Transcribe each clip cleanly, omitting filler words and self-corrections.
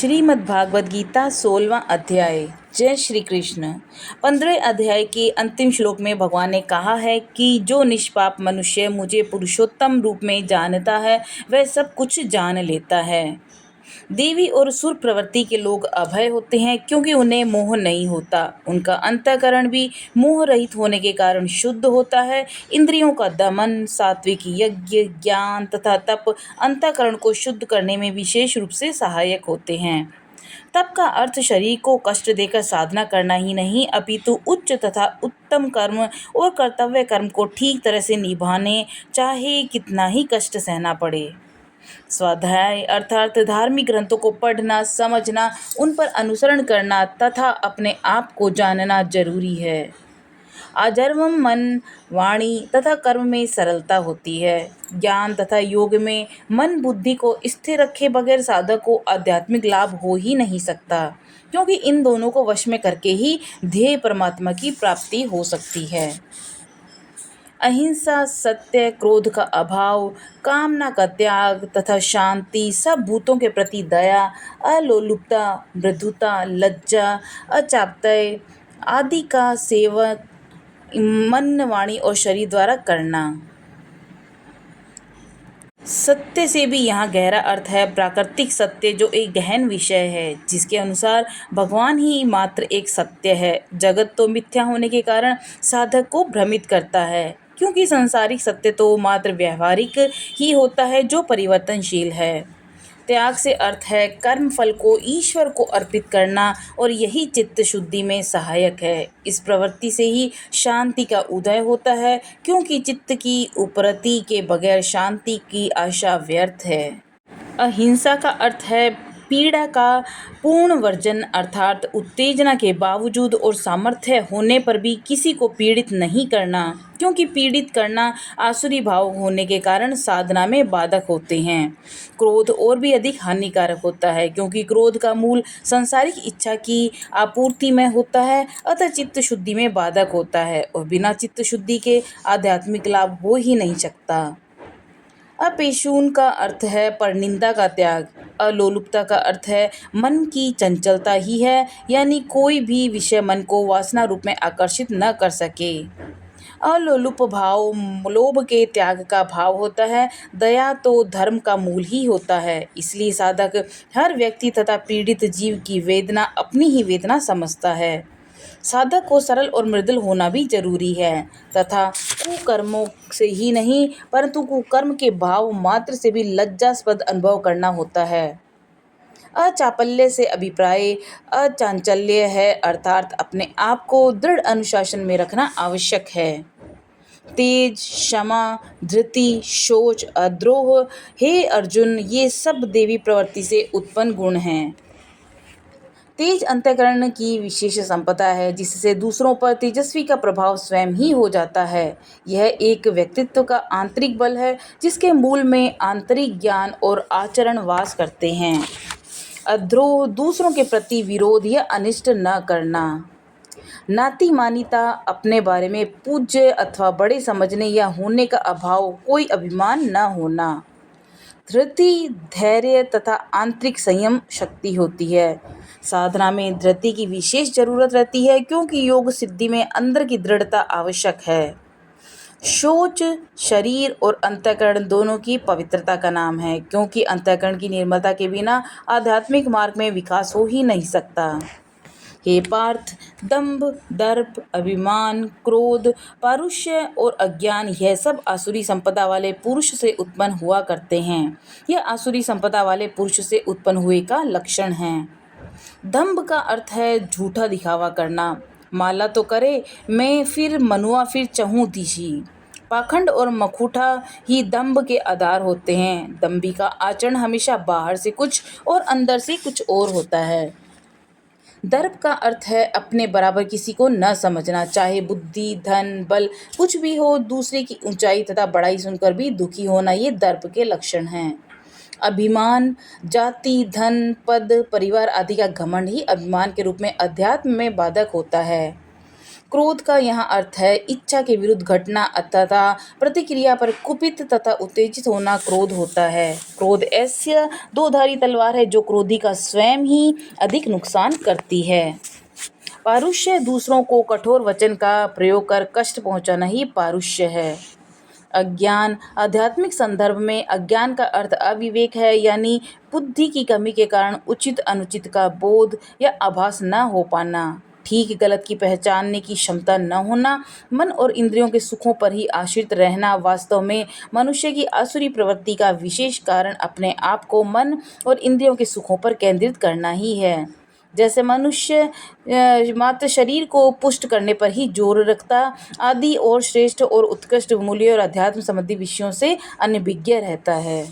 श्रीमद् भागवत गीता 16वां अध्याय। जय श्री कृष्ण। 15वें अध्याय के अंतिम श्लोक में भगवान ने कहा है कि जो निष्पाप मनुष्य मुझे पुरुषोत्तम रूप में जानता है वह सब कुछ जान लेता है। देवी और सुर प्रवृत्ति के लोग अभय होते हैं क्योंकि उन्हें मोह नहीं होता। उनका अंतःकरण भी मोह रहित होने के कारण शुद्ध होता है। इंद्रियों का दमन, सात्विक यज्ञ, ज्ञान तथा तप अंतःकरण को शुद्ध करने में विशेष रूप से सहायक होते हैं। तप का अर्थ शरीर को कष्ट देकर साधना करना ही नहीं, अपितु उच्च तथा उत्तम कर्म और कर्तव्य कर्म को ठीक तरह से निभाने चाहे कितना ही कष्ट सहना पड़े। स्वाध्याय अर्थात धार्मिक ग्रंथों को पढ़ना, समझना, उन पर अनुसरण करना तथा अपने आप को जानना जरूरी है। आजर्वम मन, वाणी तथा कर्म में सरलता होती है। ज्ञान तथा योग में मन बुद्धि को स्थिर रखे बगैर साधक को आध्यात्मिक लाभ हो ही नहीं सकता, क्योंकि इन दोनों को वश में करके ही ध्येय परमात्मा की प्राप्ति हो सकती है। अहिंसा, सत्य, क्रोध का अभाव, कामना का त्याग तथा शांति, सब भूतों के प्रति दया, अलोलुपता, मृदुता, लज्जा, अचापतय आदि का सेवक मन, वाणी और शरीर द्वारा करना। सत्य से भी यहाँ गहरा अर्थ है प्राकृतिक सत्य, जो एक गहन विषय है, जिसके अनुसार भगवान ही मात्र एक सत्य है। जगत तो मिथ्या होने के कारण साधक को भ्रमित करता है, क्योंकि सांसारिक सत्य तो मात्र व्यवहारिक ही होता है जो परिवर्तनशील है। त्याग से अर्थ है कर्म फल को ईश्वर को अर्पित करना, और यही चित्त शुद्धि में सहायक है। इस प्रवृत्ति से ही शांति का उदय होता है, क्योंकि चित्त की उपरति के बगैर शांति की आशा व्यर्थ है। अहिंसा का अर्थ है पीड़ा का पूर्ण वर्जन, अर्थात उत्तेजना के बावजूद और सामर्थ्य होने पर भी किसी को पीड़ित नहीं करना, क्योंकि पीड़ित करना आसुरी भाव होने के कारण साधना में बाधक होते हैं। क्रोध और भी अधिक हानिकारक होता है, क्योंकि क्रोध का मूल सांसारिक इच्छा की आपूर्ति में होता है, अतः चित्त शुद्धि में बाधक होता है, और बिना चित्त शुद्धि के आध्यात्मिक लाभ हो ही नहीं सकता। अपेशून का अर्थ है परनिंदा का त्याग। अलोलुपता का अर्थ है मन की चंचलता ही है, यानी कोई भी विषय मन को वासना रूप में आकर्षित न कर सके। अलोलुप भाव लोभ के त्याग का भाव होता है। दया तो धर्म का मूल ही होता है, इसलिए साधक हर व्यक्ति तथा पीड़ित जीव की वेदना अपनी ही वेदना समझता है। साधक को सरल और मृदुल होना भी जरूरी है, तथा कुकर्मों से ही नहीं परंतु कुकर्म के भाव मात्र से भी लज्जास्पद अनुभव करना होता है। अचापल्य से अभिप्राय अचांचल्य है, अर्थात अपने आप को दृढ़ अनुशासन में रखना आवश्यक है। तेज, क्षमा, धृति, शौच, अद्रोह, हे अर्जुन, ये सब देवी प्रवृत्ति से उत्पन्न गुण हैं। तेज अंतःकरण की विशेष संपदा है, जिससे दूसरों पर तेजस्वी का प्रभाव स्वयं ही हो जाता है। यह एक व्यक्तित्व का आंतरिक बल है, जिसके मूल में आंतरिक ज्ञान और आचरण वास करते हैं। अद्रोह, दूसरों के प्रति विरोध या अनिष्ट न करना। नातिमानिता, अपने बारे में पूज्य अथवा बड़े समझने या होने का अभाव, कोई अभिमान न होना। धृति, धैर्य तथा आंतरिक संयम शक्ति होती है। साधना में धृति की विशेष जरूरत रहती है, क्योंकि योग सिद्धि में अंदर की दृढ़ता आवश्यक है। शौच शरीर और अंतःकरण दोनों की पवित्रता का नाम है, क्योंकि अंतःकरण की निर्मलता के बिना आध्यात्मिक मार्ग में विकास हो ही नहीं सकता। हे पार्थ, दंभ, दर्प, अभिमान, क्रोध, पारुष्य और अज्ञान, यह सब आसुरी संपदा वाले पुरुष से उत्पन्न हुआ करते हैं। यह आसुरी संपदा वाले पुरुष से उत्पन्न हुए का लक्षण है। दंभ का अर्थ है झूठा दिखावा करना। माला तो करे मैं, फिर मनुआ, फिर चहूँ दिशी। पाखंड और मखूटा ही दंभ के आधार होते हैं। दंभी का आचरण हमेशा बाहर से कुछ और अंदर से कुछ और होता है। दर्प का अर्थ है अपने बराबर किसी को न समझना, चाहे बुद्धि, धन, बल कुछ भी हो। दूसरे की ऊंचाई तथा बड़ाई सुनकर भी दुखी होना, ये दर्प के लक्षण हैं। अभिमान, जाति, धन, पद, परिवार आदि का घमंड ही अभिमान के रूप में अध्यात्म में बाधक होता है। क्रोध का यहाँ अर्थ है इच्छा के विरुद्ध घटना तथा प्रतिक्रिया पर कुपित तथा उत्तेजित होना क्रोध होता है। क्रोध ऐसी दो-धारी तलवार है जो क्रोधी का स्वयं ही अधिक नुकसान करती है। पारुष्य दूसरों को कठोर वचन का प्रयोग कर कष्ट पहुंचाना ही पारुष्य है। अज्ञान आध्यात्मिक संदर्भ में अज्ञान का अर्थ अविवेक है, यानी बुद्धि की कमी के कारण उचित अनुचित का बोध या आभास न हो पाना, ठीक गलत की पहचानने की क्षमता न होना, मन और इंद्रियों के सुखों पर ही आश्रित रहना वास्तव में मनुष्य की आसुरी प्रवृत्ति का विशेष कारण अपने आप को मन और इंद्रियों के सुखों पर केंद्रित करना ही है। जैसे मनुष्य मात्र शरीर को पुष्ट करने पर ही जोर रखता आदि और श्रेष्ठ और उत्कृष्ट मूल्य और अध्यात्म संबंधी विषयों से अनभिज्ञ रहता है।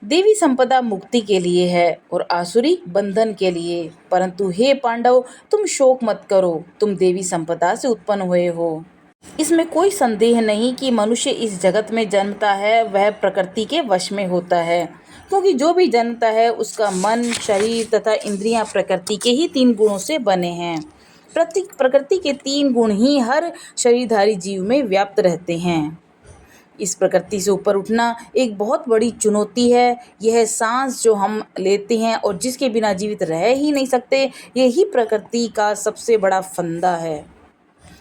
देवी संपदा मुक्ति के लिए है और आसुरी बंधन के लिए, परंतु हे पांडव, तुम शोक मत करो, तुम देवी संपदा से उत्पन्न हुए हो। इसमें कोई संदेह नहीं कि मनुष्य इस जगत में जन्मता है वह प्रकृति के वश में होता है, क्योंकि जो भी जन्मता है उसका मन, शरीर तथा इंद्रियां प्रकृति के ही 3 गुणों से बने हैं। प्रकृति के 3 गुण ही हर शरीरधारी जीव में व्याप्त रहते हैं। इस प्रकृति से ऊपर उठना एक बहुत बड़ी चुनौती है। यह सांस जो हम लेते हैं और जिसके बिना जीवित रह ही नहीं सकते, यही प्रकृति का सबसे बड़ा फंदा है।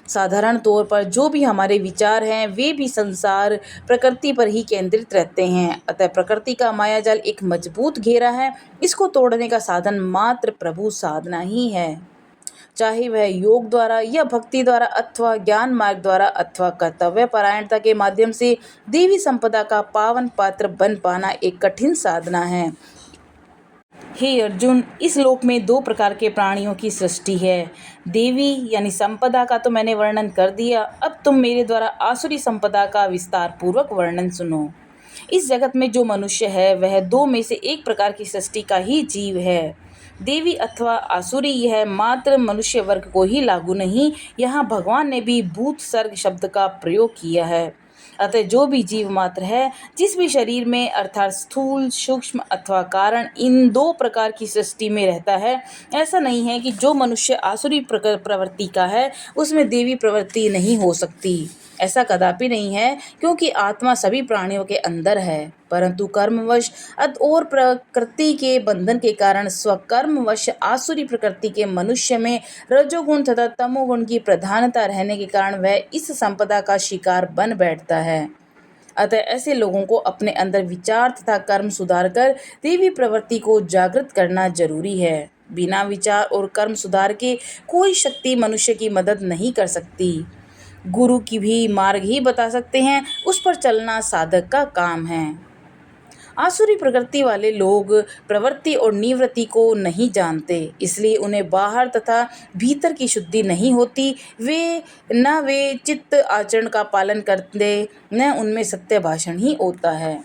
साधारण तौर पर जो भी हमारे विचार हैं वे भी संसार प्रकृति पर ही केंद्रित रहते हैं। अतः प्रकृति का मायाजाल एक मजबूत घेरा है। इसको तोड़ने का साधन मात्र प्रभु साधना ही है, चाहे वह योग द्वारा या भक्ति द्वारा अथवा ज्ञान मार्ग द्वारा अथवा कर्तव्य परायणता के माध्यम से देवी संपदा का पावन पात्र बन पाना एक कठिन साधना है। हे अर्जुन, इस लोक में 2 प्रकार के प्राणियों की सृष्टि है। देवी यानी संपदा का तो मैंने वर्णन कर दिया, अब तुम मेरे द्वारा आसुरी संपदा का विस्तार पूर्वक वर्णन सुनो। इस जगत में जो मनुष्य है वह 2 में से एक प्रकार की सृष्टि का ही जीव है। देवी अथवा आसुरी यह मात्र मनुष्य वर्ग को ही लागू नहीं, यहाँ भगवान ने भी भूत सर्ग शब्द का प्रयोग किया है। अतः जो भी जीव मात्र है, जिस भी शरीर में अर्थात स्थूल, सूक्ष्म अथवा कारण, इन 2 प्रकार की सृष्टि में रहता है, ऐसा नहीं है कि जो मनुष्य आसुरी प्रवृत्ति का है उसमें देवी प्रवृत्ति नहीं हो सकती। ऐसा कदापि नहीं है, क्योंकि आत्मा सभी प्राणियों के अंदर है, परंतु कर्मवश और प्रकृति के बंधन के कारण स्वकर्मवश आसुरी प्रकृति के मनुष्य में रजोगुण तथा तमोगुण की प्रधानता रहने के कारण वह इस संपदा का शिकार बन बैठता है। अतः ऐसे लोगों को अपने अंदर विचार तथा कर्म सुधार कर देवी प्रवृत्ति को जागृत करना जरूरी है। बिना विचार और कर्म सुधार के कोई शक्ति मनुष्य की मदद नहीं कर सकती। गुरु की भी मार्ग ही बता सकते हैं, उस पर चलना साधक का काम है। आसुरी प्रकृति वाले लोग प्रवृत्ति और निवृत्ति को नहीं जानते, इसलिए उन्हें बाहर तथा भीतर की शुद्धि नहीं होती। वे चित्त आचरण का पालन करते, न उनमें सत्य भाषण ही होता है।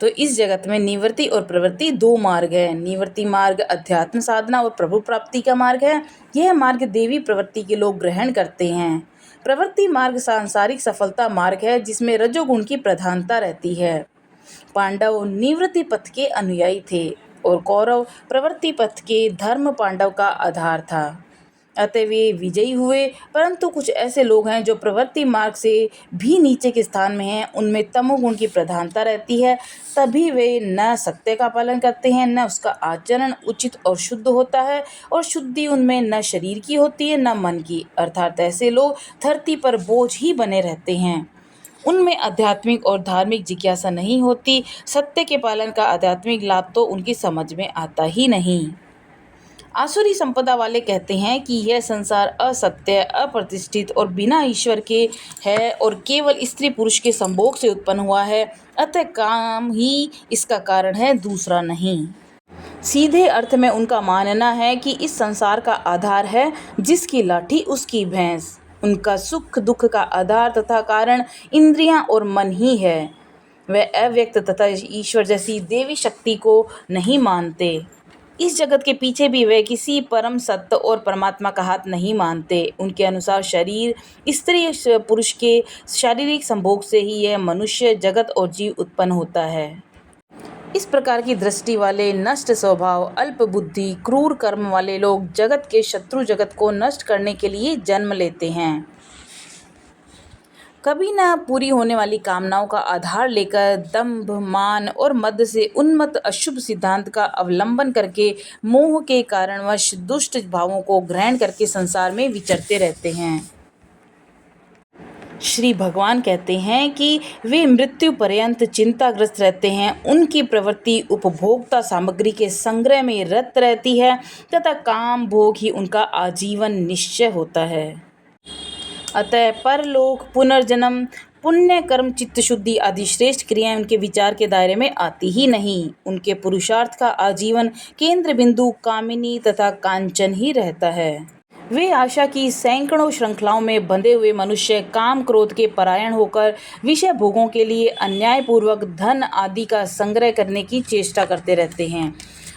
तो इस जगत में निवृत्ति और प्रवृत्ति 2 मार्ग है। निवृत्ति मार्ग अध्यात्म साधना और प्रभु प्राप्ति का मार्ग है। यह मार्ग देवी प्रवृत्ति के लोग ग्रहण करते हैं। प्रवृत्ति मार्ग सांसारिक सफलता मार्ग है, जिसमें रजोगुण की प्रधानता रहती है। पांडव निवृत्ति पथ के अनुयायी थे और कौरव प्रवृत्ति पथ के धर्म पांडव का आधार था, अतः वे विजयी हुए। परंतु कुछ ऐसे लोग हैं जो प्रवृत्ति मार्ग से भी नीचे के स्थान में हैं, उनमें तमोगुण की प्रधानता रहती है, तभी वे न सत्य का पालन करते हैं, न उसका आचरण उचित और शुद्ध होता है, और शुद्धि उनमें न शरीर की होती है न मन की। अर्थात ऐसे लोग धरती पर बोझ ही बने रहते हैं। उनमें आध्यात्मिक और धार्मिक जिज्ञासा नहीं होती। सत्य के पालन का आध्यात्मिक लाभ तो उनकी समझ में आता ही नहीं। आसुरी संपदा वाले कहते हैं कि यह संसार असत्य, अप्रतिष्ठित और बिना ईश्वर के है और केवल स्त्री पुरुष के संभोग से उत्पन्न हुआ है, अतः काम ही इसका कारण है, दूसरा नहीं। सीधे अर्थ में उनका मानना है कि इस संसार का आधार है जिसकी लाठी उसकी भैंस। उनका सुख दुख का आधार तथा कारण इंद्रियां और मन ही है। वे अव्यक्त तथा ईश्वर जैसी देवी शक्ति को नहीं मानते। इस जगत के पीछे भी वे किसी परम सत्य और परमात्मा का हाथ नहीं मानते। उनके अनुसार शरीर, स्त्री पुरुष के शारीरिक संभोग से ही यह मनुष्य, जगत और जीव उत्पन्न होता है। इस प्रकार की दृष्टि वाले, नष्ट स्वभाव, अल्प बुद्धि, क्रूर कर्म वाले लोग जगत के शत्रु जगत को नष्ट करने के लिए जन्म लेते हैं। कभी न पूरी होने वाली कामनाओं का आधार लेकर दंभ, मान और मद से उन्मत्त अशुभ सिद्धांत का अवलंबन करके मोह के कारणवश दुष्ट भावों को ग्रहण करके संसार में विचरते रहते हैं। श्री भगवान कहते हैं कि वे मृत्यु पर्यंत चिंताग्रस्त रहते हैं। उनकी प्रवृत्ति उपभोक्ता सामग्री के संग्रह में रत रहती है तथा काम भोग ही उनका आजीवन निश्चय होता है। अतः परलोक, पुनर्जन्म, पुण्य कर्म, चित्त शुद्धि आदि श्रेष्ठ क्रियाएं उनके विचार के दायरे में आती ही नहीं। उनके पुरुषार्थ का आजीवन केंद्र बिंदु कामिनी तथा कांचन ही रहता है। वे आशा की सैकड़ों श्रृंखलाओं में बंधे हुए मनुष्य काम क्रोध के परायण होकर विषय भोगों के लिए अन्यायपूर्वक धन आदि का संग्रह करने की चेष्टा करते रहते हैं।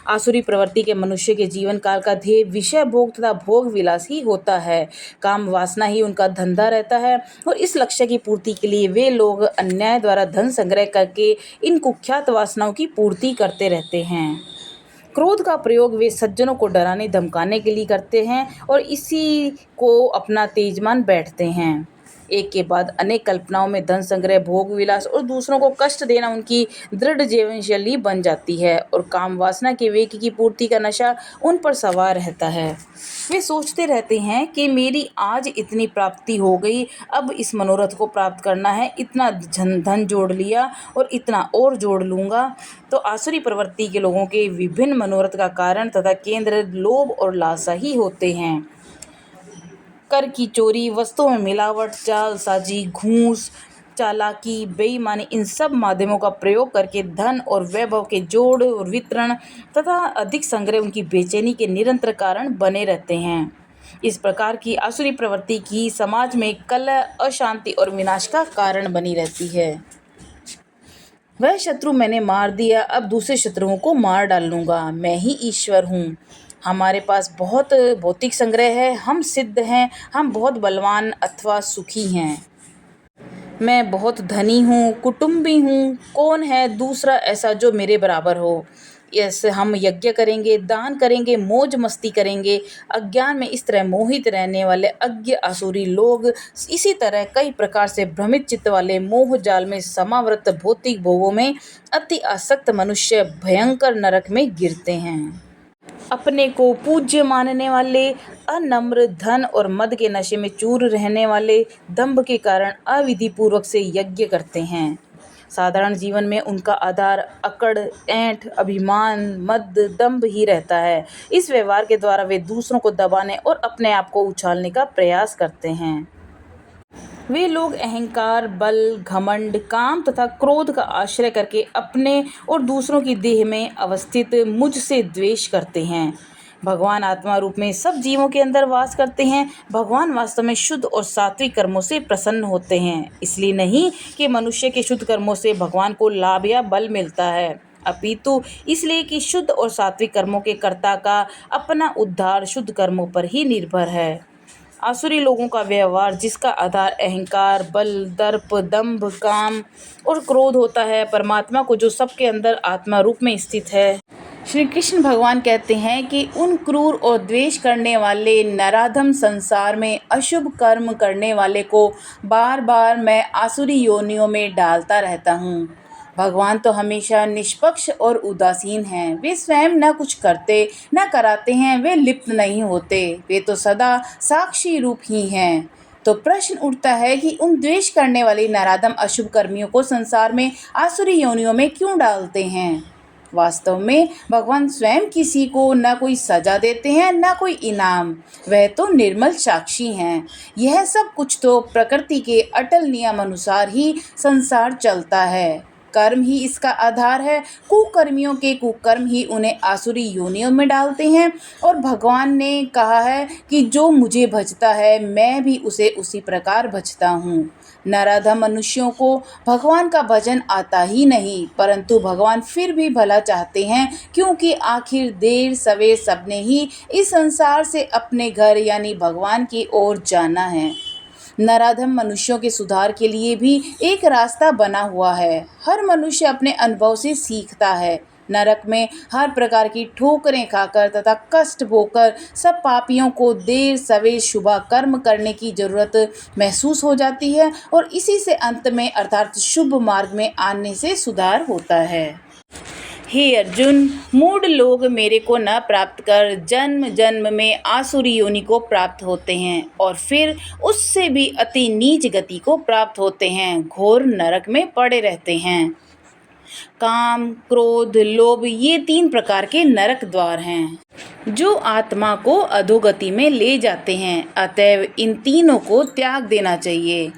आसुरी प्रवृत्ति के मनुष्य के जीवन काल का ध्येय विषय भोग तथा भोग विलास ही होता है। काम वासना ही उनका धंधा रहता है और इस लक्ष्य की पूर्ति के लिए वे लोग अन्याय द्वारा धन संग्रह करके इन कुख्यात वासनाओं की पूर्ति करते रहते हैं। क्रोध का प्रयोग वे सज्जनों को डराने धमकाने के लिए करते हैं और इसी को अपना तेज मान बैठते हैं। एक के बाद अनेक कल्पनाओं में धन संग्रह, भोग विलास और दूसरों को कष्ट देना उनकी दृढ़ जीवन शैली बन जाती है और काम वासना के वेग की पूर्ति का नशा उन पर सवार रहता है। वे सोचते रहते हैं कि मेरी आज इतनी प्राप्ति हो गई, अब इस मनोरथ को प्राप्त करना है, इतना धन जोड़ लिया और इतना और जोड़ लूँगा। तो आसुरी प्रवृत्ति के लोगों के विभिन्न मनोरथ का कारण तथा केंद्र लोभ और लालसा ही होते हैं। कर की चोरी, वस्तुओं में मिलावट, जालसाजी, घूस, चालाकी, बेईमानी, इन सब माध्यमों का प्रयोग करके धन और वैभव के जोड़ और वितरण तथा अधिक संग्रह उनकी बेचैनी के निरंतर कारण बने रहते हैं। इस प्रकार की आसुरी प्रवृत्ति की समाज में कलह, अशांति और विनाश का कारण बनी रहती है। वह शत्रु मैंने मार दिया, अब दूसरे शत्रुओं को मार डालूंगा, मैं ही ईश्वर हूँ। हमारे पास बहुत भौतिक संग्रह है, हम सिद्ध हैं, हम बहुत बलवान अथवा सुखी हैं। मैं बहुत धनी हूँ, कुटुंबी हूँ, कौन है दूसरा ऐसा जो मेरे बराबर हो। ऐसे हम यज्ञ करेंगे, दान करेंगे, मौज मस्ती करेंगे। अज्ञान में इस तरह मोहित रहने वाले अज्ञ आसुरी लोग इसी तरह कई प्रकार से भ्रमित चित्त वाले मोह जाल में समावृत भौतिक भोगों में अति आसक्त मनुष्य भयंकर नरक में गिरते हैं। अपने को पूज्य मानने वाले, अनम्र, धन और मद के नशे में चूर रहने वाले, दंभ के कारण अविधि पूर्वक से यज्ञ करते हैं। साधारण जीवन में उनका आधार अकड़, ऐंठ, अभिमान, मद, दंभ ही रहता है। इस व्यवहार के द्वारा वे दूसरों को दबाने और अपने आप को उछालने का प्रयास करते हैं। वे लोग अहंकार, बल, घमंड, काम तथा क्रोध का आश्रय करके अपने और दूसरों की देह में अवस्थित मुझ से द्वेष करते हैं। भगवान आत्मा रूप में सब जीवों के अंदर वास करते हैं। भगवान वास्तव में शुद्ध और सात्विक कर्मों से प्रसन्न होते हैं। इसलिए नहीं कि मनुष्य के शुद्ध कर्मों से भगवान को लाभ या बल मिलता है, अपितु इसलिए कि शुद्ध और सात्विक कर्मों के कर्ता का अपना उद्धार शुद्ध कर्मों पर ही निर्भर है। आसुरी लोगों का व्यवहार, जिसका आधार अहंकार, बल, दर्प, दंभ, काम और क्रोध होता है, परमात्मा को जो सबके अंदर आत्मा रूप में स्थित है, श्री कृष्ण भगवान कहते हैं कि उन क्रूर और द्वेष करने वाले नराधम संसार में अशुभ कर्म करने वाले को बार बार मैं आसुरी योनियों में डालता रहता हूँ। भगवान तो हमेशा निष्पक्ष और उदासीन हैं। वे स्वयं न कुछ करते न कराते हैं, वे लिप्त नहीं होते, वे तो सदा साक्षी रूप ही हैं। तो प्रश्न उठता है कि उन द्वेष करने वाले नराधम अशुभ कर्मियों को संसार में आसुरी योनियों में क्यों डालते हैं। वास्तव में भगवान स्वयं किसी को न कोई सजा देते हैं न कोई इनाम, वह तो निर्मल साक्षी हैं। यह सब कुछ तो प्रकृति के अटल नियम अनुसार ही संसार चलता है। कर्म ही इसका आधार है। कुकर्मियों के कुकर्म ही उन्हें आसुरी योनियों में डालते हैं और भगवान ने कहा है कि जो मुझे भजता है मैं भी उसे उसी प्रकार भजता हूँ। नराधम मनुष्यों को भगवान का भजन आता ही नहीं, परंतु भगवान फिर भी भला चाहते हैं, क्योंकि आखिर देर सवेर सबने ही इस संसार से अपने घर यानी भगवान की ओर जाना है। नराधम मनुष्यों के सुधार के लिए भी एक रास्ता बना हुआ है। हर मनुष्य अपने अनुभव से सीखता है। नरक में हर प्रकार की ठोकरें खाकर तथा कष्ट भोगकर सब पापियों को देर सवेर शुभ कर्म करने की जरूरत महसूस हो जाती है और इसी से अंत में अर्थात शुभ मार्ग में आने से सुधार होता है। हे अर्जुन, मूढ़ लोग मेरे को न प्राप्त कर जन्म जन्म में आसुरी योनि को प्राप्त होते हैं और फिर उससे भी अति नीच गति को प्राप्त होते हैं, घोर नरक में पड़े रहते हैं। काम, क्रोध, लोभ ये 3 प्रकार के नरक द्वार हैं जो आत्मा को अधोगति में ले जाते हैं। अतएव इन तीनों को त्याग देना चाहिए।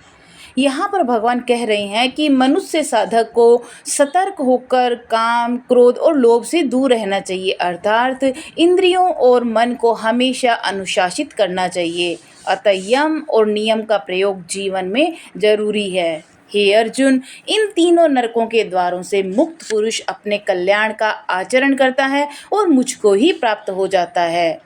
यहाँ पर भगवान कह रहे हैं कि मनुष्य साधक को सतर्क होकर काम, क्रोध और लोभ से दूर रहना चाहिए, अर्थात इंद्रियों और मन को हमेशा अनुशासित करना चाहिए। अतः यम और नियम का प्रयोग जीवन में जरूरी है। हे अर्जुन, इन तीनों नरकों के द्वारों से मुक्त पुरुष अपने कल्याण का आचरण करता है और मुझको ही प्राप्त हो जाता है।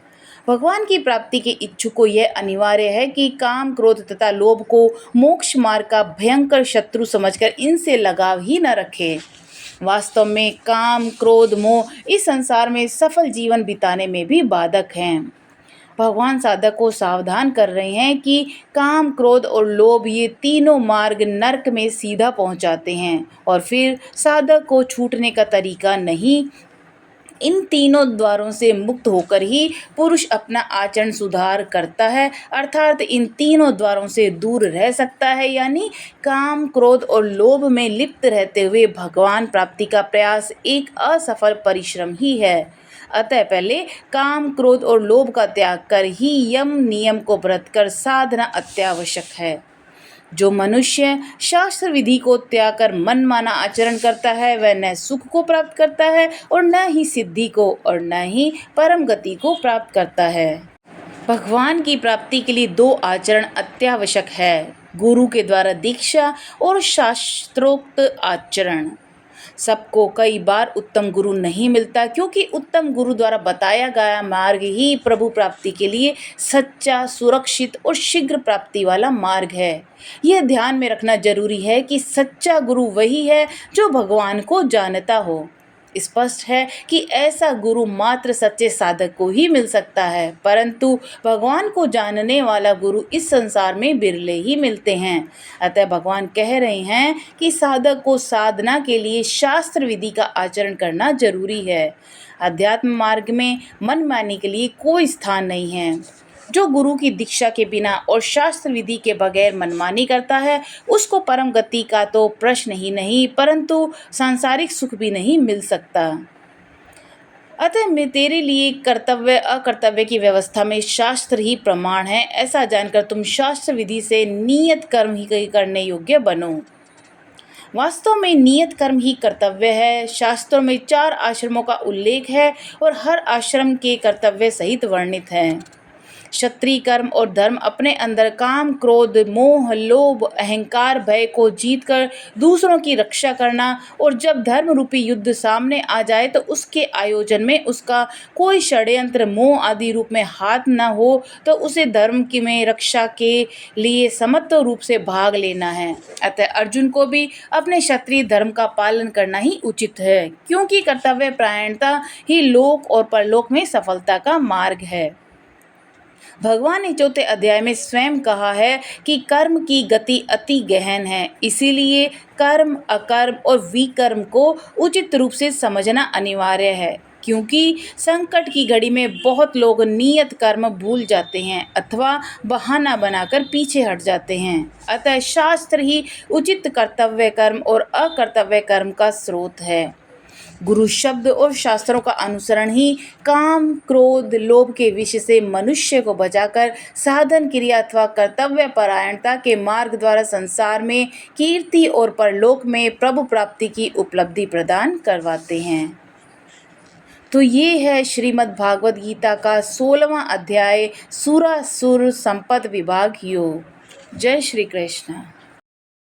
भगवान की प्राप्ति के इच्छुक को यह अनिवार्य है कि काम, क्रोध तथा लोभ को मोक्ष मार्ग का भयंकर शत्रु समझकर इनसे लगाव ही न रखे। वास्तव में काम, क्रोध, मोह इस संसार में सफल जीवन बिताने में भी बाधक हैं। भगवान साधक को सावधान कर रहे हैं कि काम, क्रोध और लोभ ये तीनों मार्ग नरक में सीधा पहुंचाते हैं और फिर साधक को छूटने का तरीका नहीं। इन तीनों द्वारों से मुक्त होकर ही पुरुष अपना आचरण सुधार करता है, अर्थात इन तीनों द्वारों से दूर रह सकता है, यानी काम, क्रोध और लोभ में लिप्त रहते हुए भगवान प्राप्ति का प्रयास एक असफल परिश्रम ही है। अतः पहले काम, क्रोध और लोभ का त्याग कर ही यम नियम को व्रत कर साधना अत्यावश्यक है। जो मनुष्य शास्त्र विधि को त्याग कर मनमाना आचरण करता है वह न सुख को प्राप्त करता है और न ही सिद्धि को और न ही परम गति को प्राप्त करता है। भगवान की प्राप्ति के लिए 2 आचरण अत्यावश्यक है, गुरु के द्वारा दीक्षा और शास्त्रोक्त आचरण। सबको कई बार उत्तम गुरु नहीं मिलता, क्योंकि उत्तम गुरु द्वारा बताया गया मार्ग ही प्रभु प्राप्ति के लिए सच्चा, सुरक्षित और शीघ्र प्राप्ति वाला मार्ग है। यह ध्यान में रखना जरूरी है कि सच्चा गुरु वही है जो भगवान को जानता हो। स्पष्ट है कि ऐसा गुरु मात्र सच्चे साधक को ही मिल सकता है, परंतु भगवान को जानने वाला गुरु इस संसार में बिरले ही मिलते हैं। अतः भगवान कह रहे हैं कि साधक को साधना के लिए शास्त्र विधि का आचरण करना जरूरी है। अध्यात्म मार्ग में मनमानी के लिए कोई स्थान नहीं है। जो गुरु की दीक्षा के बिना और शास्त्र विधि के बगैर मनमानी करता है उसको परम गति का तो प्रश्न ही नहीं, परंतु सांसारिक सुख भी नहीं मिल सकता। अतः मैं तेरे लिए कर्तव्य अकर्तव्य की व्यवस्था में शास्त्र ही प्रमाण है, ऐसा जानकर तुम शास्त्र विधि से नियत कर्म ही करने योग्य बनो। वास्तव में नियत कर्म ही कर्तव्य है। शास्त्रों में 4 आश्रमों का उल्लेख है और हर आश्रम के कर्तव्य सहित वर्णित है। क्षत्रिय कर्म और धर्म अपने अंदर काम, क्रोध, मोह, लोभ, अहंकार, भय को जीतकर दूसरों की रक्षा करना और जब धर्म रूपी युद्ध सामने आ जाए तो उसके आयोजन में उसका कोई षड्यंत्र, मोह आदि रूप में हाथ न हो तो उसे धर्म की में रक्षा के लिए समत्व रूप से भाग लेना है। अतः अर्जुन को भी अपने क्षत्रिय धर्म का पालन करना ही उचित है, क्योंकि कर्तव्य परायणता ही लोक और परलोक में सफलता का मार्ग है। भगवान ने 4 अध्याय में स्वयं कहा है कि कर्म की गति अति गहन है, इसीलिए कर्म, अकर्म और विकर्म को उचित रूप से समझना अनिवार्य है। क्योंकि संकट की घड़ी में बहुत लोग नियत कर्म भूल जाते हैं अथवा बहाना बनाकर पीछे हट जाते हैं। अतः शास्त्र ही उचित कर्तव्य कर्म और अकर्तव्य कर्म का स्रोत है। गुरु शब्द और शास्त्रों का अनुसरण ही काम, क्रोध, लोभ के विषय से मनुष्य को बचाकर साधन क्रिया अथवा कर्तव्य परायणता के मार्ग द्वारा संसार में कीर्ति और परलोक में प्रभु प्राप्ति की उपलब्धि प्रदान करवाते हैं। तो ये है श्रीमद् भागवत गीता का 16वां अध्याय, सुरासुर संपद विभाग योग। जय श्री कृष्ण।